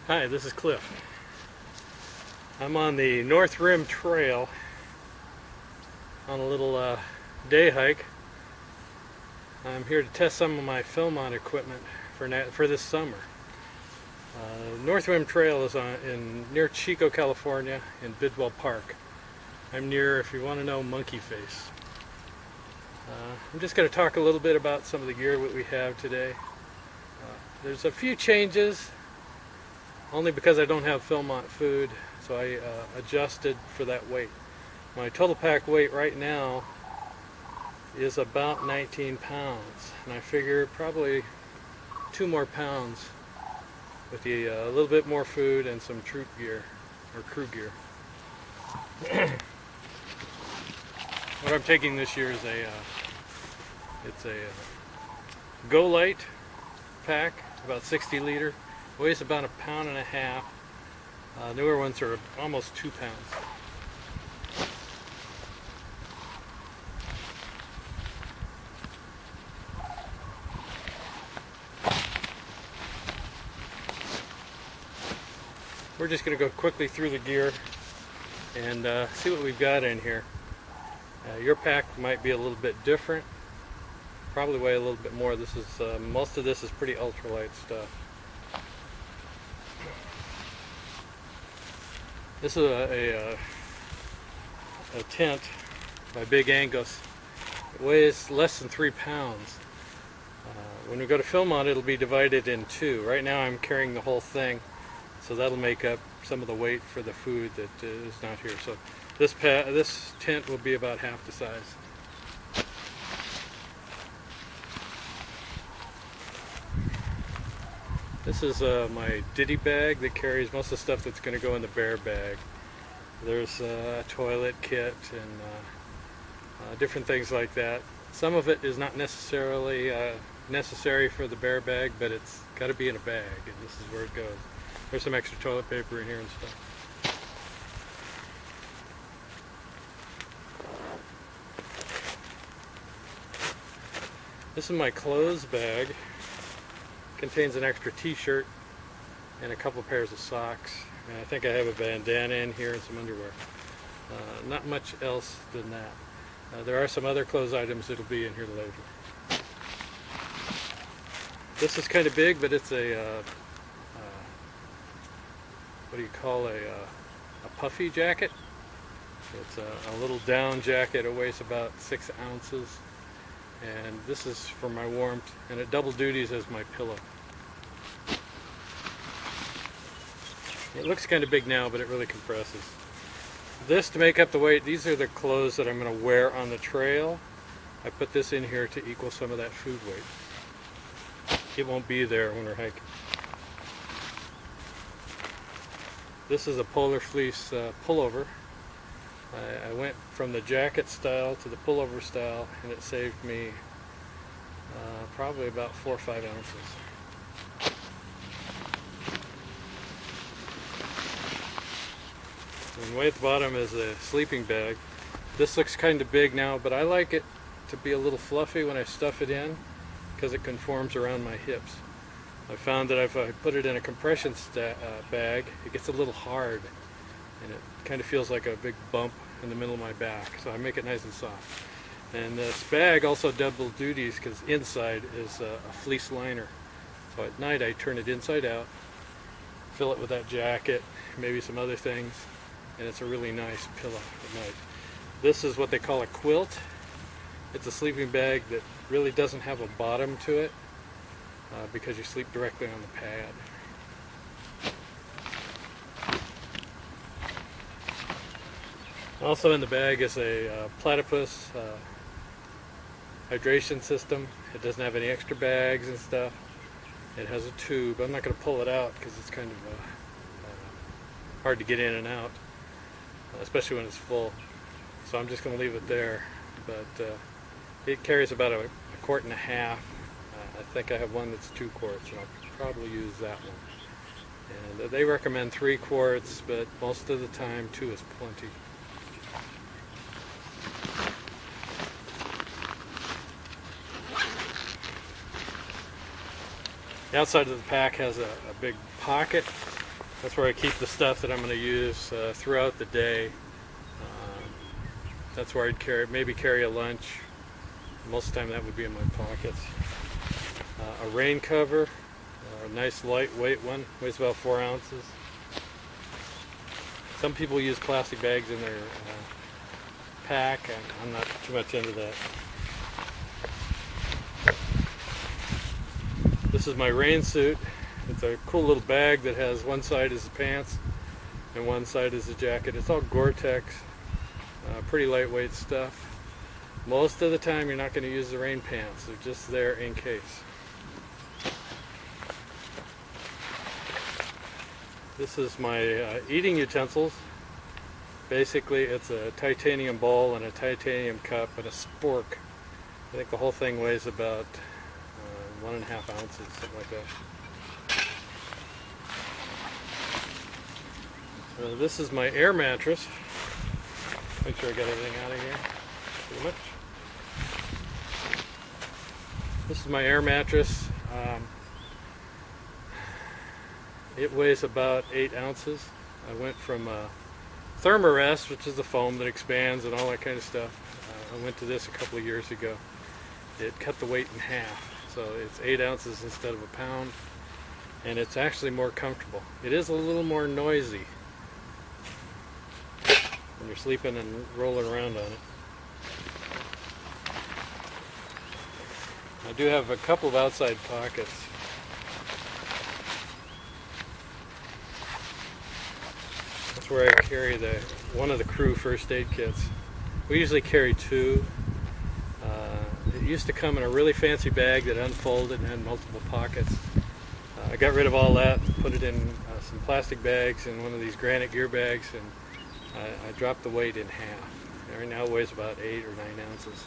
Hi, this is Cliff. I'm on the North Rim Trail on a little day hike. I'm here to test some of my Philmont equipment for this summer. North Rim Trail is near Chico, California, in Bidwell Park. I'm near, if you want to know, Monkey Face. I'm just going to talk a little bit about some of the gear that we have today. There's a few changes, only because I don't have Philmont food, so I adjusted for that weight. My total pack weight right now is about 19 pounds, and I figure probably 2 more pounds with a little bit more food and some troop gear or crew gear. What I'm taking this year is it's a Go Light pack, about 60 liter, weighs about 1.5 pounds. Newer ones are almost 2 pounds. We're just going to go quickly through the gear and see what we've got in here. Your pack might be a little bit different. Probably weigh a little bit more. This is most of this is pretty ultralight stuff. This is a tent by Big Angus. It weighs less than 3 pounds. When we go to Philmont, it'll be divided in two. Right now I'm carrying the whole thing, so that'll make up some of the weight for the food that is not here. So this tent will be about half the size. This is my ditty bag that carries most of the stuff that's going to go in the bear bag. There's a toilet kit and different things like that. Some of it is not necessarily necessary for the bear bag, but it's got to be in a bag, and this is where it goes. There's some extra toilet paper in here and stuff. This is my clothes bag. Contains an extra t-shirt and a couple pairs of socks, and I think I have a bandana in here and some underwear. Not much else than that. There are some other clothes items that'll be in here later. This is kind of big, but it's a what do you call a puffy jacket. It's a little down jacket. It weighs about 6 ounces, and this is for my warmth, and it double duties as my pillow. It looks kind of big now, but it really compresses. This, to make up the weight, these are the clothes that I'm going to wear on the trail. I put this in here to equal some of that food weight. It won't be there when we're hiking. This is a polar fleece pullover. I went from the jacket style to the pullover style, and it saved me probably about 4 or 5 ounces. And way at the bottom is a sleeping bag. This looks kind of big now, but I like it to be a little fluffy when I stuff it in, because it conforms around my hips. I found that if I put it in a compression bag, it gets a little hard, and it kind of feels like a big bump in the middle of my back, so I make it nice and soft. And this bag also double duties, because inside is a fleece liner. So at night I turn it inside out, fill it with that jacket, maybe some other things, and it's a really nice pillow at night. This is what they call a quilt. It's a sleeping bag that really doesn't have a bottom to it, because you sleep directly on the pad. Also in the bag is a platypus hydration system. It doesn't have any extra bags and stuff. It has a tube. I'm not going to pull it out because it's kind of hard to get in and out, especially when it's full. So I'm just going to leave it there. But it carries about a 1.5 quarts. I think I have one that's 2 quarts, and I'll probably use that one. And they recommend 3 quarts, but most of the time 2 is plenty. The outside of the pack has a big pocket That's where I keep the stuff that I'm going to use throughout the day. That's where I'd maybe carry a lunch. Most of the time that would be in my pockets. A rain cover, a nice lightweight one, weighs about 4 ounces. Some people use plastic bags in their pack, and I'm not too much into that. This is my rain suit. It's a cool little bag that has one side is the pants and one side is the jacket. It's all Gore-Tex, pretty lightweight stuff. Most of the time you're not going to use the rain pants. They're just there in case. This is my eating utensils. Basically it's a titanium bowl and a titanium cup and a spork. I think the whole thing weighs about 1.5 ounces, something like that. This is my air mattress. Make sure I got everything out of here. Pretty much. This is my air mattress. It weighs about 8 ounces. I went from Thermarest, which is the foam that expands and all that kind of stuff. I went to this a couple of years ago. It cut the weight in half. So it's 8 ounces instead of a pound. And it's actually more comfortable. It is a little more noisy when you're sleeping and rolling around on it. I do have a couple of outside pockets. That's where I carry one of the crew first aid kits. We usually carry 2. It used to come in a really fancy bag that unfolded and had multiple pockets. I got rid of all that, put it in some plastic bags and one of these granite gear bags, and I dropped the weight in half. Right now it weighs about 8 or 9 ounces.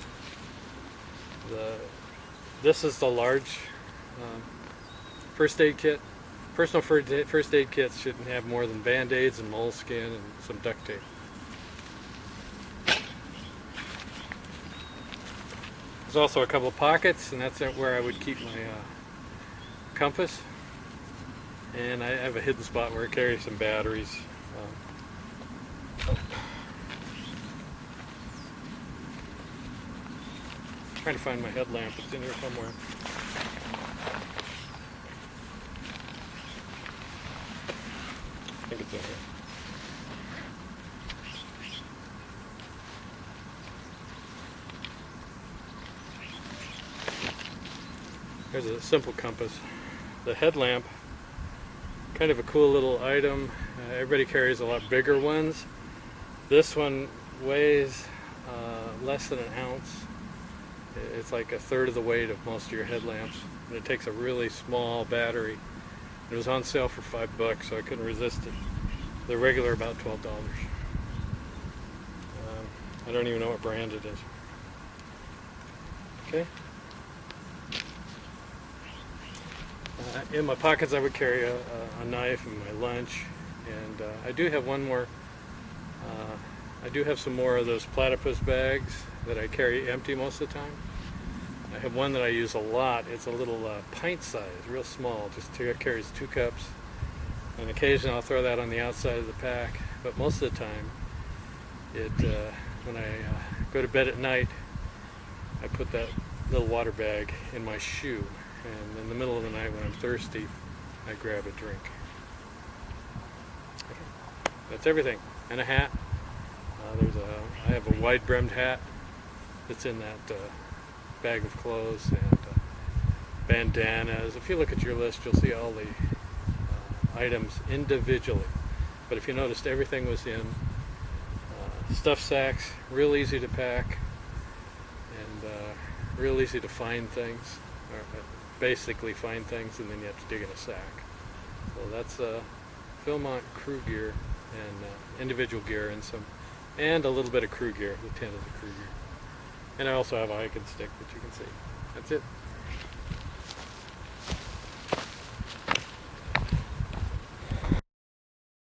This is the large first aid kit. Personal first aid kits shouldn't have more than Band-Aids and moleskin and some duct tape. There's also a couple of pockets, and that's where I would keep my compass. And I have a hidden spot where I carry some batteries. Trying to find my headlamp. It's in here somewhere. I think it's in here. Here's a simple compass. The headlamp, kind of a cool little item. Everybody carries a lot bigger ones. This one weighs less than an ounce. It's like a third of the weight of most of your headlamps. And it takes a really small battery. It was on sale for $5, so I couldn't resist it. They're regular about $12. I don't even know what brand it is. Okay. In my pockets I would carry a knife and my lunch, and I do have one more. I do have some more of those platypus bags that I carry empty most of the time. I have one that I use a lot. It's a little pint size, real small, just carries 2 cups. And occasionally I'll throw that on the outside of the pack, but most of the time, when I go to bed at night, I put that little water bag in my shoe, and in the middle of the night when I'm thirsty, I grab a drink. Okay. That's everything. And a hat. I have a wide-brimmed hat that's in that bag of clothes, and bandanas. If you look at your list, you'll see all the items individually. But if you noticed, everything was in stuff sacks, real easy to pack, and real easy to find things, or basically find things, and then you have to dig in a sack. So that's Philmont crew gear and individual gear, and a little bit of crew gear, the tent of the crew gear. And I also have a hiking stick that you can see. That's it.